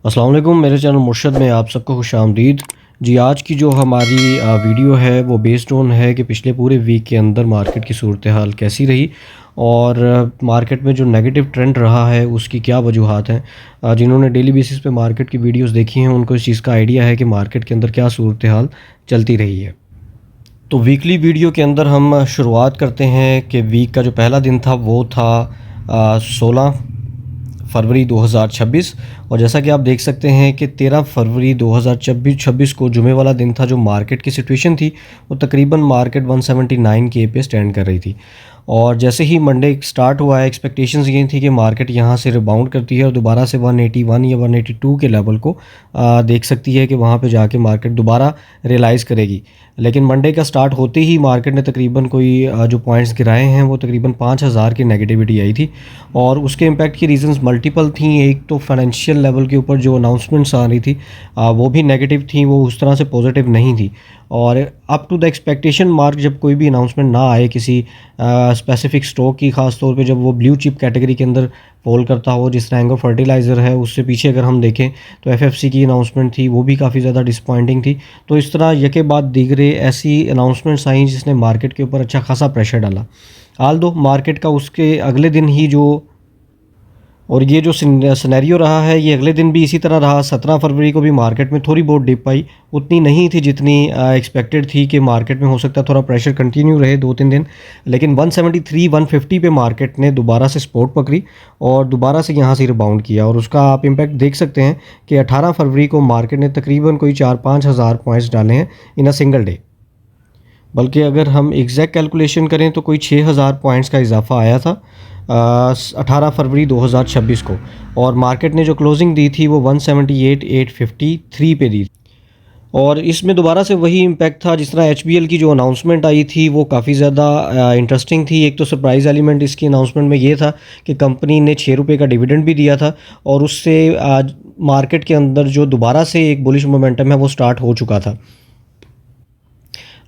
अस्सलाम वालेकुम, मेरे चैनल मुर्शद में आप सबको खुशामदीद। जी, आज की जो हमारी वीडियो है वो बेस्ड ऑन है कि पिछले पूरे वीक के अंदर मार्केट की सूरत हाल कैसी रही और मार्केट में जो नेगेटिव ट्रेंड रहा है उसकी क्या वजूहात हैं। जिन्होंने डेली बेसिस पे मार्केट की वीडियोस देखी हैं उनको इस चीज़ का आइडिया है कि मार्केट के अंदर क्या सूरत हाल चलती रही है। तो वीकली वीडियो के अंदर हम शुरुआत करते हैं कि वीक का जो पहला दिन था वो था 16 फरवरी 2026। और जैसा कि आप देख सकते हैं कि 13 फरवरी 2026 को जुमे वाला दिन था। जो मार्केट की सिचुएशन थी वो तकरीबन मार्केट 179 के पे स्टैंड कर रही थी। और जैसे ही मंडे स्टार्ट हुआ है, एक्सपेक्टेशंस ये थी कि मार्केट यहाँ से रिबाउंड करती है और दोबारा से 181 या 182 के लेवल को देख सकती है कि वहाँ पे जाके मार्केट दोबारा रियलाइज़ करेगी। लेकिन मंडे का स्टार्ट होते ही मार्केट ने तकरीबन कोई जो पॉइंट्स गिराए हैं वो तकरीबन 5000 की नेगेटिविटी आई थी। और उसके इम्पैक्ट की रीज़न्स मल्टीपल थी। एक तो फाइनेंशियल लेवल के ऊपर जो अनाउंसमेंट्स आ रही थी वो भी नेगेटिव थी, वो उस तरह से पॉजिटिव नहीं थी। और up to the expectation mark जब कोई भी अनाउंसमेंट ना आए किसी स्पेसिफिक स्टॉक की, ख़ास तौर पे जब वो ब्लू चिप कैटेगरी के अंदर फॉल करता हो, जिस तरह एंगो फर्टिलाइज़र है, उससे पीछे अगर हम देखें तो एफएफसी की अनाउंसमेंट थी वो भी काफ़ी ज़्यादा डिसपॉइंटिंग थी। तो इस तरह यके बाद दीगरे ऐसी अनाउंसमेंट्स आई जिसने मार्केट के ऊपर अच्छा खासा प्रेशर डाला। हाल दो मार्केट का उसके अगले दिन ही जो और ये जो सिनेरियो रहा है ये अगले दिन भी इसी तरह रहा। 17 फरवरी को भी मार्केट में थोड़ी बहुत डिप आई, उतनी नहीं थी जितनी एक्सपेक्टेड थी कि मार्केट में हो सकता है थोड़ा प्रेशर कंटिन्यू रहे 2-3 दिन। लेकिन 173 150 पे मार्केट ने दोबारा से सपोर्ट पकड़ी और दोबारा से यहाँ से रिबाउंड किया। और उसका आप इम्पैक्ट देख सकते हैं कि 18 फरवरी को मार्केट ने तकरीबन कोई 4-5 हज़ार पॉइंट्स डाले हैं इन अ सिंगल डे। बल्कि अगर हम एग्जैक्ट कैलकुलेशन करें तो कोई 6000 पॉइंट्स का इजाफा आया था 18 फरवरी 2026 को। और मार्केट ने जो क्लोजिंग दी थी वो 178,853 पे दी। और इसमें दोबारा से वही इम्पैक्ट था जिस तरह एचबीएल की जो अनाउंसमेंट आई थी वो काफ़ी ज़्यादा इंटरेस्टिंग थी। एक तो सरप्राइज़ एलिमेंट इसकी अनाउंसमेंट में ये था कि कंपनी ने 6 रुपये का डिविडेंड भी दिया था और उससे आज मार्केट के अंदर जो दोबारा से एक बुलिश मोमेंटम है वो स्टार्ट हो चुका था।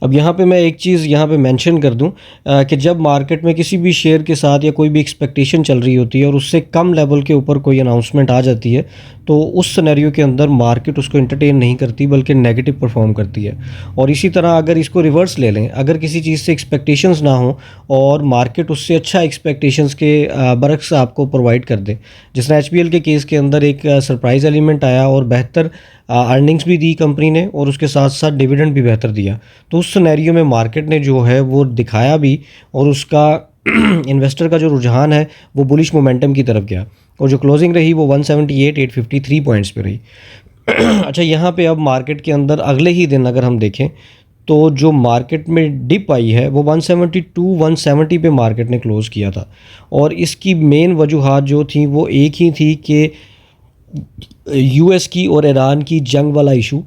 अब यहाँ पे मैं एक चीज़ यहाँ पे मेंशन कर दूँ कि जब मार्केट में किसी भी शेयर के साथ या कोई भी एक्सपेक्टेशन चल रही होती है और उससे कम लेवल के ऊपर कोई अनाउंसमेंट आ जाती है तो उस सिनेरियो के अंदर मार्केट उसको एंटरटेन नहीं करती बल्कि नेगेटिव परफॉर्म करती है। और इसी तरह अगर इसको रिवर्स ले लें, अगर किसी चीज़ से एक्सपेक्टेशंस ना हो और मार्केट उससे अच्छा एक्सपेक्टेशंस के बरक्स आपको प्रोवाइड कर दे, जिस तरह एचपीएल के केस के अंदर एक सरप्राइज़ एलिमेंट आया और बेहतर अर्निंग्स भी दी कंपनी ने और उसके साथ साथ डिविडेंड भी बेहतर दिया, तो उस सिनेरियो में मार्केट ने जो है वो दिखाया भी और उसका इन्वेस्टर का जो रुझान है वो बुलिश मोमेंटम की तरफ गया और जो क्लोजिंग रही वो 178,853 पॉइंट्स पे रही। अच्छा, यहाँ पे अब मार्केट के अंदर अगले ही दिन अगर हम देखें तो जो मार्केट में डिप आई है वो 172 170 पे मार्केट ने क्लोज़ किया था। और इसकी मेन वजूहात जो थी वो एक ही थी कि यूएस की और ईरान की जंग वाला इशू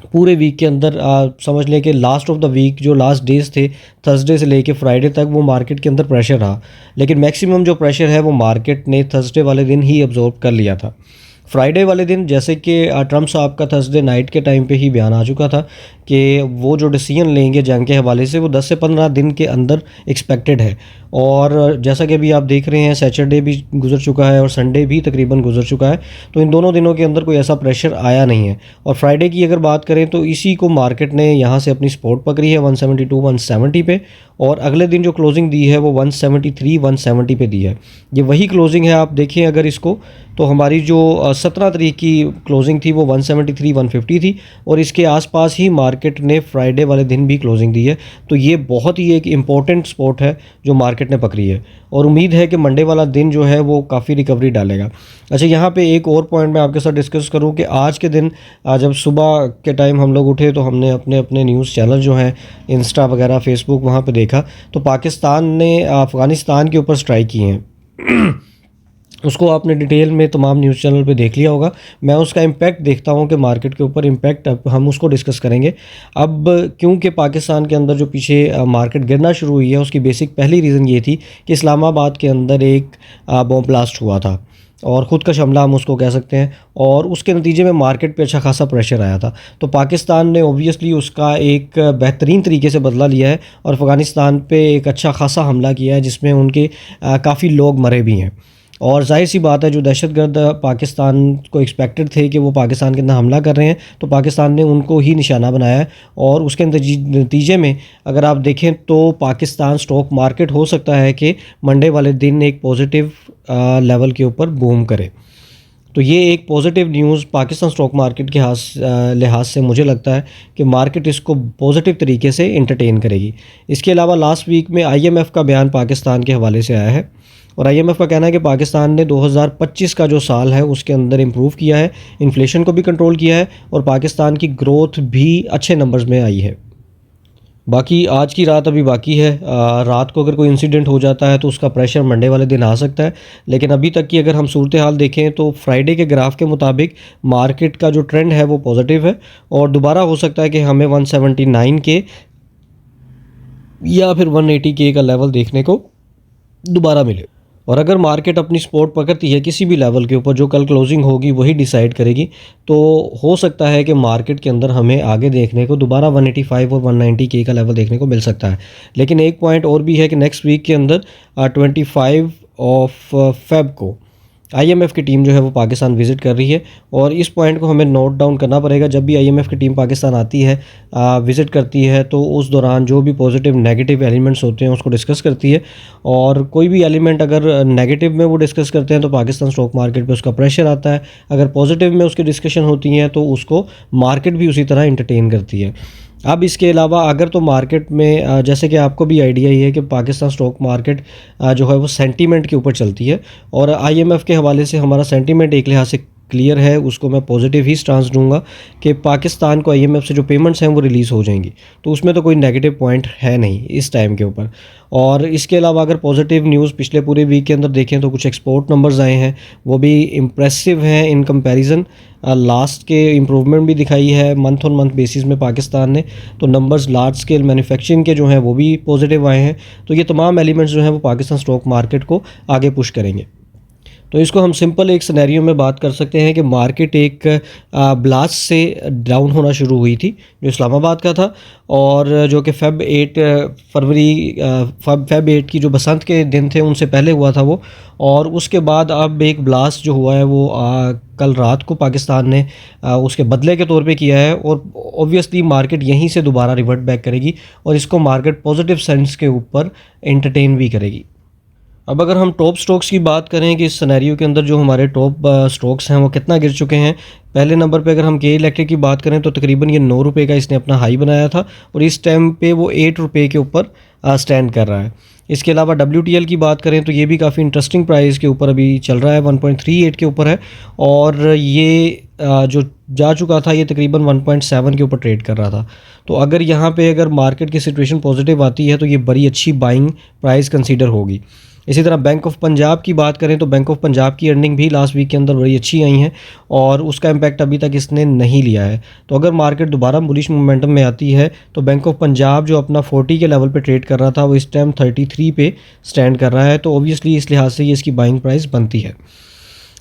पूरे वीक के अंदर समझ लें कि लास्ट ऑफ द वीक जो लास्ट डेज थे थर्सडे से लेके फ्राइडे तक वो मार्केट के अंदर प्रेशर रहा। लेकिन मैक्सिमम जो प्रेशर है वो मार्केट ने थर्सडे वाले दिन ही अब्जॉर्ब कर लिया था। फ्राइडे वाले दिन जैसे कि ट्रम्प साहब का थर्सडे नाइट के टाइम पे ही बयान आ चुका था कि वो जो डिसीजन लेंगे जंग के हवाले से वो 10 से 15 दिन के अंदर एक्सपेक्टेड है। और जैसा कि अभी आप देख रहे हैं सैटरडे भी गुजर चुका है और संडे भी तकरीबन गुजर चुका है, तो इन दोनों दिनों के अंदर कोई ऐसा प्रेशर आया नहीं है। और फ्राइडे की अगर बात करें तो इसी को मार्केट ने यहाँ से अपनी सपोर्ट पकड़ी है 172 170 पे। और अगले दिन जो क्लोजिंग दी है वो 173 170 पे दी है। ये वही क्लोजिंग है, आप देखें अगर इसको तो हमारी जो 17 तारीख की क्लोजिंग थी वो 173 150 थी और इसके आसपास ही मार्केट ने फ्राइडे वाले दिन भी क्लोजिंग दी है। तो ये बहुत ही एक इम्पॉर्टेंट स्पॉट है जो मार्केट ने पकड़ी है और उम्मीद है कि मंडे वाला दिन जो है वो काफ़ी रिकवरी डालेगा। अच्छा, यहाँ पे एक और पॉइंट मैं आपके साथ डिस्कस करूँ कि आज के दिन जब सुबह के टाइम हम लोग उठे तो हमने अपने अपने न्यूज़ चैनल जो हैं इंस्टा वगैरह फेसबुक वहाँ पे देखा तो पाकिस्तान ने अफ़गानिस्तान के ऊपर स्ट्राइक की हैं। उसको आपने डिटेल में तमाम न्यूज़ चैनल पे देख लिया होगा। मैं उसका इम्पैक्ट देखता हूँ कि मार्केट के ऊपर इम्पैक्ट अब हम उसको डिस्कस करेंगे। अब क्योंकि पाकिस्तान के अंदर जो पीछे मार्केट गिरना शुरू हुई है उसकी बेसिक पहली रीज़न ये थी कि इस्लामाबाद के अंदर एक बॉम्ब ब्लास्ट हुआ था और ख़ुदकश हमला हम उसको कह सकते हैं और उसके नतीजे में मार्केट पे अच्छा खासा प्रेशर आया था। तो पाकिस्तान ने ओबियसली उसका एक बेहतरीन तरीके से बदला लिया है और अफ़गानिस्तान पे एक अच्छा खासा हमला किया है जिसमें उनके काफ़ी लोग मरे भी हैं। और ज़ाहिर-सी बात है जो दहशतगर्द पाकिस्तान को एक्सपेक्टेड थे कि वो पाकिस्तान के अंदर हमला कर रहे हैं, तो पाकिस्तान ने उनको ही निशाना बनाया है और उसके नतीजे में अगर आप देखें तो पाकिस्तान स्टॉक मार्केट हो सकता है कि मंडे वाले दिन एक पॉजिटिव लेवल के ऊपर बूम करे। तो ये एक positive news Pakistan stock market के लिहाज से मुझे लगता है कि मार्केट इसको पॉजिटिव तरीके से एंटरटेन करेगी। इसके अलावा लास्ट वीक में आईएमएफ का बयान पाकिस्तान के हवाले से आया है और आईएमएफ का कहना है कि पाकिस्तान ने 2025 का जो साल है उसके अंदर इम्प्रूव किया है, इन्फ्लेशन को भी कंट्रोल किया है और पाकिस्तान की ग्रोथ भी अच्छे नंबर्स में आई है। बाकी आज की रात अभी बाकी है, रात को अगर कोई इंसिडेंट हो जाता है तो उसका प्रेशर मंडे वाले दिन आ सकता है, लेकिन अभी तक की अगर हम सूरत हाल देखें तो फ्राइडे के ग्राफ के मुताबिक मार्केट का जो ट्रेंड है वो पॉजिटिव है और दोबारा हो सकता है कि हमें 179 के या फिर 180 के का लेवल देखने को दोबारा मिले। और अगर मार्केट अपनी सपोर्ट पकड़ती है किसी भी लेवल के ऊपर, जो कल क्लोजिंग होगी वही डिसाइड करेगी, तो हो सकता है कि मार्केट के अंदर हमें आगे देखने को दोबारा 185 और 190 के का लेवल देखने को मिल सकता है। लेकिन एक पॉइंट और भी है कि नेक्स्ट वीक के अंदर 25 ऑफ फेब को आईएमएफ की टीम जो है वो पाकिस्तान विज़िट कर रही है और इस पॉइंट को हमें नोट डाउन करना पड़ेगा। जब भी आईएमएफ की टीम पाकिस्तान आती है, विज़िट करती है, तो उस दौरान जो भी पॉजिटिव नेगेटिव एलिमेंट्स होते हैं उसको डिस्कस करती है और कोई भी एलिमेंट अगर नेगेटिव में वो डिस्कस करते हैं तो पाकिस्तान स्टॉक मार्केट पे उसका प्रेशर आता है, अगर पॉजिटिव में उसकी डिस्कशन होती हैं तो उसको मार्केट भी उसी तरह इंटरटेन करती है। अब इसके अलावा अगर तो मार्केट में जैसे कि आपको भी आइडिया ही है कि पाकिस्तान स्टॉक मार्केट जो है वो सेंटीमेंट के ऊपर चलती है और आईएमएफ के हवाले से हमारा सेंटीमेंट एक लिहाज से क्लियर है, उसको मैं पॉजिटिव ही स्टांस दूंगा कि पाकिस्तान को आईएमएफ से जो पेमेंट्स हैं वो रिलीज़ हो जाएंगी, तो उसमें तो कोई नेगेटिव पॉइंट है नहीं इस टाइम के ऊपर। और इसके अलावा अगर पॉजिटिव न्यूज़ पिछले पूरे वीक के अंदर देखें तो कुछ एक्सपोर्ट नंबर्स आए हैं, वो भी इम्प्रेसिव हैं इन कंपैरिजन, लास्ट के इम्प्रूवमेंट भी दिखाई है मंथ ऑन मंथ बेसिस में पाकिस्तान ने। तो नंबर्स लार्ज स्केल मैन्युफैक्चरिंग के जो हैं वो भी पॉजिटिव आए हैं, तो ये तमाम एलिमेंट्स जो हैं वो पाकिस्तान स्टॉक मार्केट को आगे पुश करेंगे। तो इसको हम सिंपल एक सिनेरियो में बात कर सकते हैं कि मार्केट एक ब्लास्ट से डाउन होना शुरू हुई थी जो इस्लामाबाद का था और जो कि फेब 8 की जो बसंत के दिन थे उनसे पहले हुआ था वो, और उसके बाद अब एक ब्लास्ट जो हुआ है वो कल रात को पाकिस्तान ने उसके बदले के तौर पे किया है और ऑब्वियसली मार्केट यहीं से दोबारा रिवर्ट बैक करेगी और इसको मार्केट पॉजिटिव सेंस के ऊपर एंटरटेन भी करेगी। अब अगर हम टॉप स्टॉक्स की बात करें कि इस सिनेरियो के अंदर जो हमारे टॉप स्टॉक्स हैं वो कितना गिर चुके हैं, पहले नंबर पे अगर हम के इलेक्ट्रिक की बात करें तो तकरीबन ये 9 रुपये का इसने अपना हाई बनाया था और इस टाइम पे वो 8 रुपये के ऊपर स्टैंड कर रहा है। इसके अलावा WTL की बात करें तो ये भी काफ़ी इंटरेस्टिंग प्राइस के ऊपर अभी चल रहा है, 1.38 के ऊपर है और ये जो जा चुका था ये तकरीबन 1.7 के ऊपर ट्रेड कर रहा था। तो अगर यहाँ पे अगर मार्केट की सिचुएशन पॉजिटिव आती है तो ये बड़ी अच्छी बाइंग प्राइस कंसीडर होगी। इसी तरह बैंक ऑफ पंजाब की बात करें तो बैंक ऑफ पंजाब की अर्निंग भी लास्ट वीक के अंदर बड़ी अच्छी आई हैं और उसका इम्पैक्ट अभी तक इसने नहीं लिया है। तो अगर मार्केट दोबारा बुलिश मोमेंटम में आती है तो बैंक ऑफ पंजाब जो अपना 40 के लेवल पे ट्रेड कर रहा था वो इस टाइम 33 पे स्टैंड कर रहा है, तो ऑब्वियसली इस लिहाज से ये इसकी बाइंग प्राइस बनती है।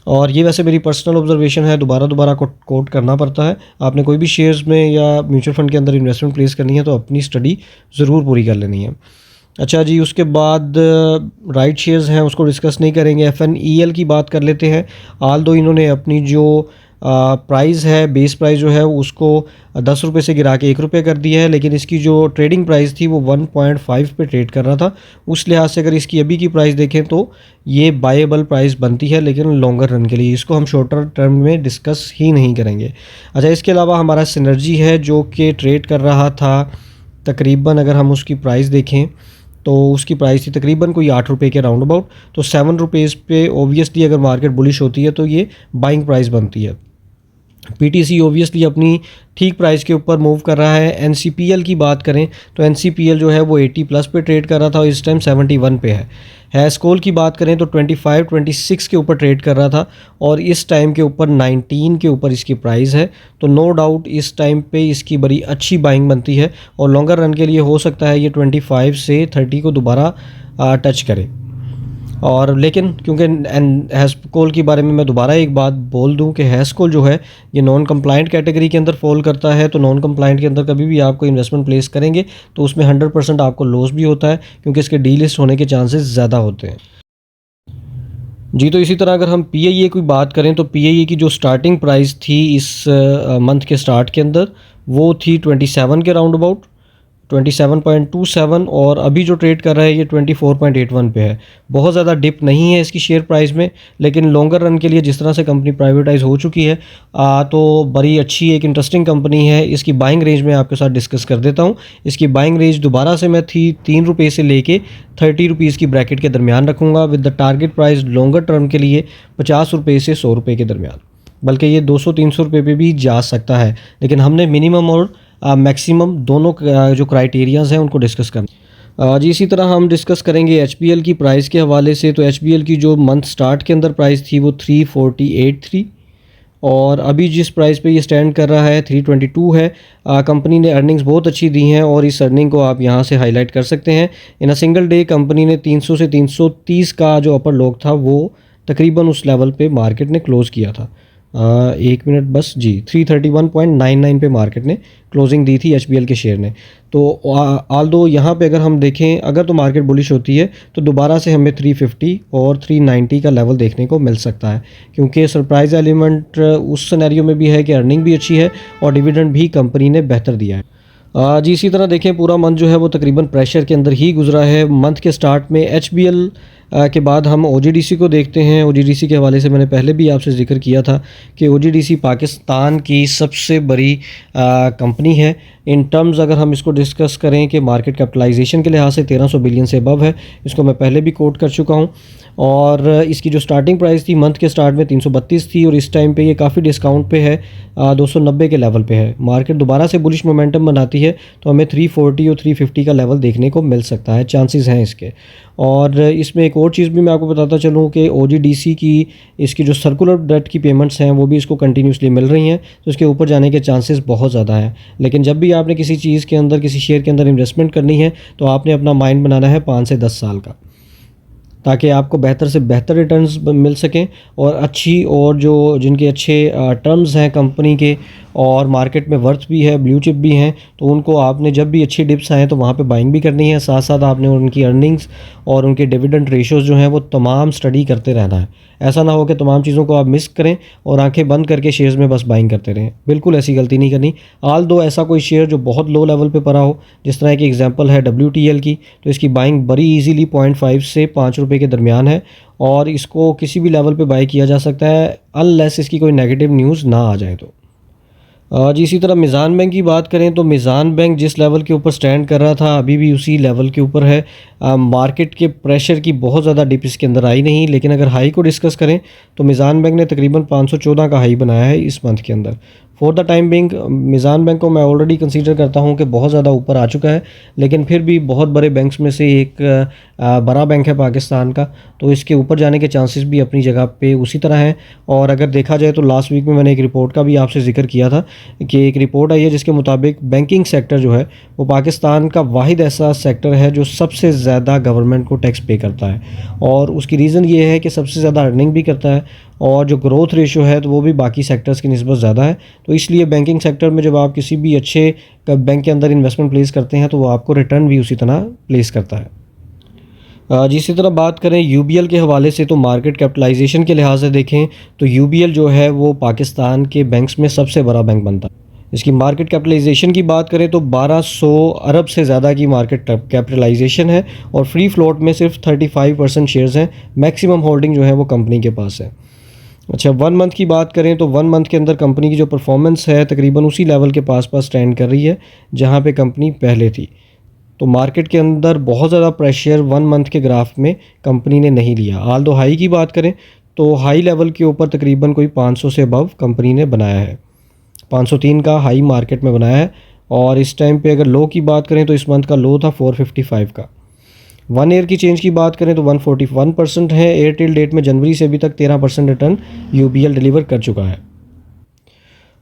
और ये वैसे मेरी पर्सनल ऑब्जर्वेशन है, दोबारा कोट करना पड़ता है। आपने कोई भी शेयर्स में या म्यूचुअल फंड के अंदर इन्वेस्टमेंट प्लेस करनी है तो अपनी स्टडी ज़रूर पूरी कर लेनी है। अच्छा जी, उसके बाद राइट शेयर्स हैं उसको डिस्कस नहीं करेंगे, FNEL की बात कर लेते हैं। आल दो इन्होंने अपनी जो प्राइस है, बेस प्राइस जो है उसको 10 रुपये से गिरा के 1 रुपये कर दिया है, लेकिन इसकी जो ट्रेडिंग प्राइस थी वो 1.5 पे ट्रेड कर रहा था। उस लिहाज से अगर इसकी अभी की प्राइस देखें तो ये बायेबल प्राइस बनती है, लेकिन लॉन्गर रन के लिए इसको हम शॉर्टर टर्म में डिस्कस ही नहीं करेंगे। अच्छा, इसके अलावा हमारा सिनर्जी है जो कि ट्रेड कर रहा था तकरीबन, अगर हम उसकी प्राइस देखें तो उसकी प्राइस थी तकरीबन कोई 8 रुपये के राउंड अबाउट, तो 7 रुपीज़ पे ऑब्वियसली अगर मार्केट बुलिश होती है तो ये बाइंग प्राइस बनती है। PTC ऑब्वियसली अपनी ठीक प्राइस के ऊपर मूव कर रहा है। NCPL की बात करें तो NCPL जो है वो 80 प्लस पे ट्रेड कर रहा था और इस टाइम 71 पे है। हैस्कोल की बात करें तो 25-26 के ऊपर ट्रेड कर रहा था और इस टाइम के ऊपर 19 के ऊपर इसकी प्राइस है, तो नो डाउट इस टाइम पे इसकी बड़ी अच्छी बाइंग बनती है और लॉन्गर रन के लिए हो सकता है ये 25 से 30 को दोबारा टच करे। और लेकिन क्योंकि हैस्कोल के बारे में मैं दोबारा एक बात बोल दूं कि हैस्कोल जो है ये नॉन कंप्लाइंट कैटेगरी के अंदर फॉल करता है, तो नॉन कंप्लाइंट के अंदर कभी भी आपको इन्वेस्टमेंट प्लेस करेंगे तो उसमें 100% आपको लॉस भी होता है क्योंकि इसके डीलिस्ट होने के चांसेस ज़्यादा होते हैं। जी, तो इसी तरह अगर हम पीआईए की बात करें तो पीआईए की जो स्टार्टिंग प्राइस थी इस मंथ के स्टार्ट के अंदर वो थी 27 के राउंड अबाउट 27.27 और अभी जो ट्रेड कर रहा है ये 24.81 पे है। बहुत ज़्यादा डिप नहीं है इसकी शेयर प्राइस में, लेकिन लॉन्गर रन के लिए जिस तरह से कंपनी प्राइवेटाइज़ हो चुकी है तो बड़ी अच्छी एक इंटरेस्टिंग कंपनी है। इसकी बाइंग रेंज में आपके साथ डिस्कस कर देता हूँ। इसकी बाइंग रेंज दोबारा से मैं थी 3 रुपये से लेके 30 रुपीज़ की ब्रैकेट के दरमियान रखूँगा, with the target price longer term के लिए 50 रुपये से 100 रुपये के दरमियान, बल्कि ये 200-300 रुपये पे भी जा सकता है। लेकिन हमने मिनिमम और मैक्सिमम दोनों जो क्राइटेरियाज़ हैं उनको डिस्कस करना। जी, इसी तरह हम डिस्कस करेंगे एचपीएल की प्राइस के हवाले से। तो एचपीएल की जो मंथ स्टार्ट के अंदर प्राइस थी वो 348 थी और अभी जिस प्राइस पे ये स्टैंड कर रहा है 322 है। कंपनी ने अर्निंग्स बहुत अच्छी दी हैं और इस अर्निंग को आप यहाँ से हाईलाइट कर सकते हैं। इन अ सिंगल डे कंपनी ने 300 से 330 का जो अपर लॉक था वो तकरीबन उस लेवल पे मार्केट ने क्लोज़ किया था। एक मिनट बस जी, 331.99 पे मार्केट ने क्लोजिंग दी थी एचबीएल के शेयर ने। तो आल दो यहाँ पे अगर हम देखें, अगर तो मार्केट बुलिश होती है तो दोबारा से हमें 350 और 390 का लेवल देखने को मिल सकता है, क्योंकि सरप्राइज़ एलिमेंट उस सिनेरियो में भी है कि अर्निंग भी अच्छी है और डिविडेंड भी कंपनी ने बेहतर दिया है। जी, इसी तरह देखें पूरा मंथ जो है वो तकरीबन प्रेशर के अंदर ही गुजरा है। मंथ के स्टार्ट में एचबीएल के बाद हम ओजीडीसी को देखते हैं। ओजीडीसी के हवाले से मैंने पहले भी आपसे जिक्र किया था कि ओजीडीसी पाकिस्तान की सबसे बड़ी कंपनी है। इन टर्म्स अगर हम इसको डिस्कस करें कि मार्केट कैपिटलाइजेशन के लिहाज से 1300 बिलियन से अबव है, इसको मैं पहले भी कोट कर चुका हूँ। और इसकी जो स्टार्टिंग प्राइस थी मंथ के स्टार्ट में 332 थी और इस टाइम पे ये काफ़ी डिस्काउंट पे है, 290 के लेवल पे है। मार्केट दोबारा से बुलिश मोमेंटम बनाती है तो हमें 340 और 350 का लेवल देखने को मिल सकता है, चांसेस हैं इसके। और इसमें एक और चीज़ भी मैं आपको बताता चलूँ कि ओजीडीसी की इसकी जो सर्कुलर डेट की पेमेंट्स हैं वो भी इसको कंटिन्यूसली मिल रही हैं, तो इसके ऊपर जाने के चांसेस बहुत ज़्यादा हैं। लेकिन जब भी आपने किसी चीज़ के अंदर, किसी शेयर के अंदर इन्वेस्टमेंट करनी है तो आपने अपना माइंड बनाना है 5 से 10 साल का, ताकि आपको बेहतर से बेहतर रिटर्न्स मिल सकें और अच्छी और जो जिनके अच्छे टर्म्स हैं कंपनी के और मार्केट में वर्थ भी है, ब्लू चिप भी हैं, तो उनको आपने जब भी अच्छी डिप्स आएँ तो वहाँ पे बाइंग भी करनी है। साथ साथ आपने उनकी अर्निंग्स और उनके डिविडेंड रेशियोज़ जो हैं वो तमाम स्टडी करते रहना है। ऐसा ना हो कि तमाम चीज़ों को आप मिस करें और आंखें बंद करके शेयर्स में बस बाइंग करते रहें। बिल्कुल ऐसी गलती नहीं करनी। आल दो ऐसा कोई शेयर जो बहुत लो लेवल पे पड़ा हो, जिस तरह की एग्जांपल है WTL की, तो इसकी बाइंग बड़ी इजीली 0.5 से 5 रुपये के दरमियान है और इसको किसी भी लेवल पे बाई किया जा सकता है अनलेस इसकी कोई नेगेटिव न्यूज़ ना आ जाए तो। जी, इसी तरह मिज़ान बैंक की बात करें तो मिज़ान बैंक जिस लेवल के ऊपर स्टैंड कर रहा था अभी भी उसी लेवल के ऊपर है। मार्केट के प्रेशर की बहुत ज़्यादा डिप इसके अंदर आई नहीं, लेकिन अगर हाई को डिस्कस करें तो मिज़ान बैंक ने तकरीबन 514 का हाई बनाया है इस मंथ के अंदर। For the time being Meezan bank को मैं ऑलरेडी कंसीडर करता हूँ कि बहुत ज़्यादा ऊपर आ चुका है, लेकिन फिर भी बहुत बड़े बैंक्स में से एक बड़ा बैंक है पाकिस्तान का, तो इसके ऊपर जाने के चांसेस भी अपनी जगह पे उसी तरह हैं। और अगर देखा जाए तो लास्ट वीक में मैंने एक रिपोर्ट का भी आपसे जिक्र किया था कि एक रिपोर्ट आई है जिसके मुताबिक बैंकिंग सेक्टर जो है वो पाकिस्तान का वाहिद ऐसा सेक्टर है जो सबसे ज़्यादा गवर्नमेंट को टैक्स पे करता है और उसकी रीज़न ये है कि सबसे ज़्यादा अर्निंग भी करता है और जो ग्रोथ रेशियो है तो वो भी बाकी सेक्टर्स की निस्बत ज़्यादा है। तो इसलिए बैंकिंग सेक्टर में जब आप किसी भी अच्छे बैंक के अंदर इन्वेस्टमेंट प्लेस करते हैं तो वो आपको रिटर्न भी उसी तरह प्लेस करता है। इसी तरह बात करें यूबीएल के हवाले से तो मार्केट कैपिटलाइजेशन के लिहाज से देखें तो यूबीएल जो है वो पाकिस्तान के बैंक्स में सबसे बड़ा बैंक बनता है। इसकी मार्केट कैपिटलाइजेशन की बात करें तो 1200 अरब से ज़्यादा की मार्केट कैपिटलाइजेशन है और फ्री फ्लोट में सिर्फ 35% शेयर्स हैं। मैक्सिमम होल्डिंग जो है वो कंपनी के पास है। अच्छा, 1 मंथ की बात करें तो 1 मंथ के अंदर कंपनी की जो परफॉर्मेंस है तकरीबन उसी लेवल के पास स्टैंड कर रही है जहां पे कंपनी पहले थी। तो मार्केट के अंदर बहुत ज़्यादा प्रेशर 1 मंथ के ग्राफ में कंपनी ने नहीं लिया। आल दो हाई की बात करें तो हाई लेवल के ऊपर तकरीबन कोई 500 से अबव कंपनी ने बनाया है, 503 का हाई मार्केट में बनाया है। और इस टाइम पे अगर लो की बात करें तो इस मंथ का लो था 455 का। 1 ईयर की चेंज की बात करें तो 141% है। एयरटेल डेट में जनवरी से अभी तक 13% रिटर्न यूबीएल डिलीवर कर चुका है।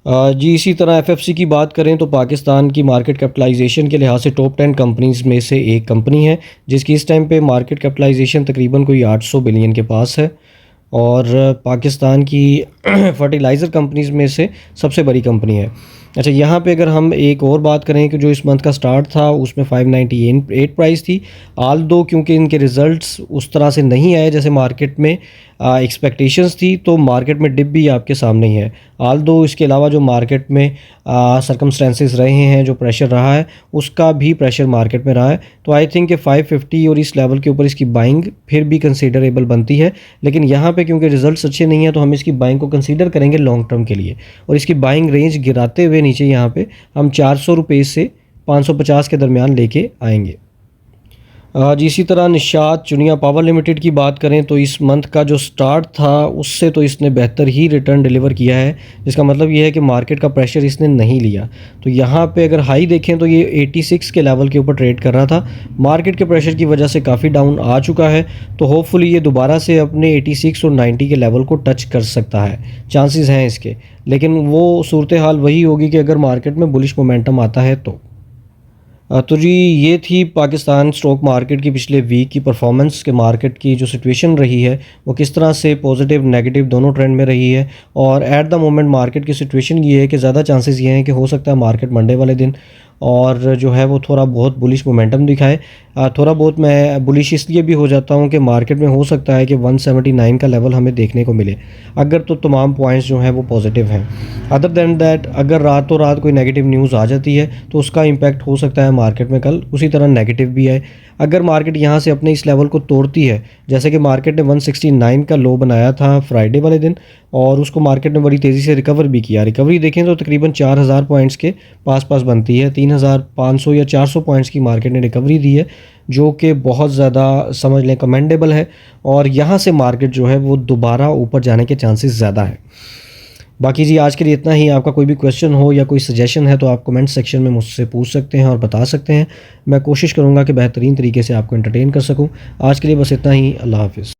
जी, इसी तरह एफएफसी की बात करें तो पाकिस्तान की मार्केट कैपिटलाइजेशन के लिहाज से टॉप 10 कंपनीज़ में से एक कंपनी है जिसकी इस टाइम पे मार्केट कैपिटलाइजेशन तकरीबन कोई 800 बिलियन के पास है और पाकिस्तान की फर्टिलाइज़र कंपनीज़ में से सबसे बड़ी कंपनी है। अच्छा, यहाँ पे अगर हम एक और बात करें कि जो इस मंथ का स्टार्ट था उसमें 598 प्राइस थी। आल दो क्योंकि इनके रिज़ल्ट्स उस तरह से नहीं आए जैसे मार्केट में एक्सपेक्टेशंस थी, तो मार्केट में डिप भी आपके सामने ही है। आल दो इसके अलावा जो मार्केट में सर्कमस्टेंसेस रहे हैं, जो प्रेशर रहा है, उसका भी प्रेशर मार्केट में रहा है। तो आई थिंक कि 550 और इस लेवल के ऊपर इसकी बाइंग फिर भी कंसीडरेबल बनती है। लेकिन यहाँ पे क्योंकि रिजल्ट्स अच्छे नहीं हैं तो हम इसकी बाइंग को कंसीडर करेंगे लॉन्ग टर्म के लिए, और इसकी बाइंग रेंज गिराते हुए नीचे यहाँ पे हम 400 रुपये से 550 के दरमियान लेके आएंगे। जी, इसी तरह निशात चुनिया पावर लिमिटेड की बात करें तो इस मंथ का जो स्टार्ट था उससे तो इसने बेहतर ही रिटर्न डिलीवर किया है, जिसका मतलब ये है कि मार्केट का प्रेशर इसने नहीं लिया। तो यहाँ पे अगर हाई देखें तो ये 86 के लेवल के ऊपर ट्रेड कर रहा था, मार्केट के प्रेशर की वजह से काफ़ी डाउन आ चुका है। तो होपफुली ये दोबारा से अपने 86 और 90 के लेवल को टच कर सकता है, चांसेस हैं इसके। लेकिन वो सूरत हाल वही होगी कि अगर मार्केट में बुलिश मोमेंटम आता है तो। तो जी, ये थी पाकिस्तान स्टॉक मार्केट की पिछले वीक की परफॉर्मेंस, के मार्केट की जो सिचुएशन रही है वो किस तरह से पॉजिटिव नेगेटिव दोनों ट्रेंड में रही है। और एट द मोमेंट मार्केट की सिचुएशन ये है कि ज़्यादा चांसेस ये हैं कि हो सकता है मार्केट मंडे वाले दिन और जो है वो थोड़ा बहुत बुलिश मोमेंटम दिखाए। थोड़ा बहुत मैं बुलिश इसलिए भी हो जाता हूँ कि मार्केट में हो सकता है कि 179 का लेवल हमें देखने को मिले, अगर तो तमाम पॉइंट्स जो हैं वो पॉजिटिव हैं। अदर दैन दैट अगर रातों रात कोई नेगेटिव न्यूज़ आ जाती है तो उसका इम्पैक्ट हो सकता है मार्केट में कल उसी तरह नेगेटिव भी है। अगर मार्केट यहाँ से अपने इस लेवल को तोड़ती है, जैसे कि मार्केट ने 169 का लो बनाया था फ्राइडे वाले दिन, और उसको मार्केट ने बड़ी तेज़ी से रिकवर भी किया। रिकवरी देखें तो तकरीबन 4000 पॉइंट्स के पास पास बनती है, 3500 या 400 पॉइंट्स की मार्केट ने रिकवरी दी है, जो कि बहुत ज़्यादा समझ लें कमेंडेबल है। और यहाँ से मार्केट जो है वो दोबारा ऊपर जाने के चांसेस ज़्यादा है। बाकी जी, आज के लिए इतना ही। आपका कोई भी क्वेश्चन हो या कोई सजेशन है तो आप कमेंट सेक्शन में मुझसे पूछ सकते हैं और बता सकते हैं। मैं कोशिश करूँगा कि बेहतरीन तरीके से आपको एंटरटेन कर सकूँ। आज के लिए बस इतना ही। अल्लाह हाफ़िज़।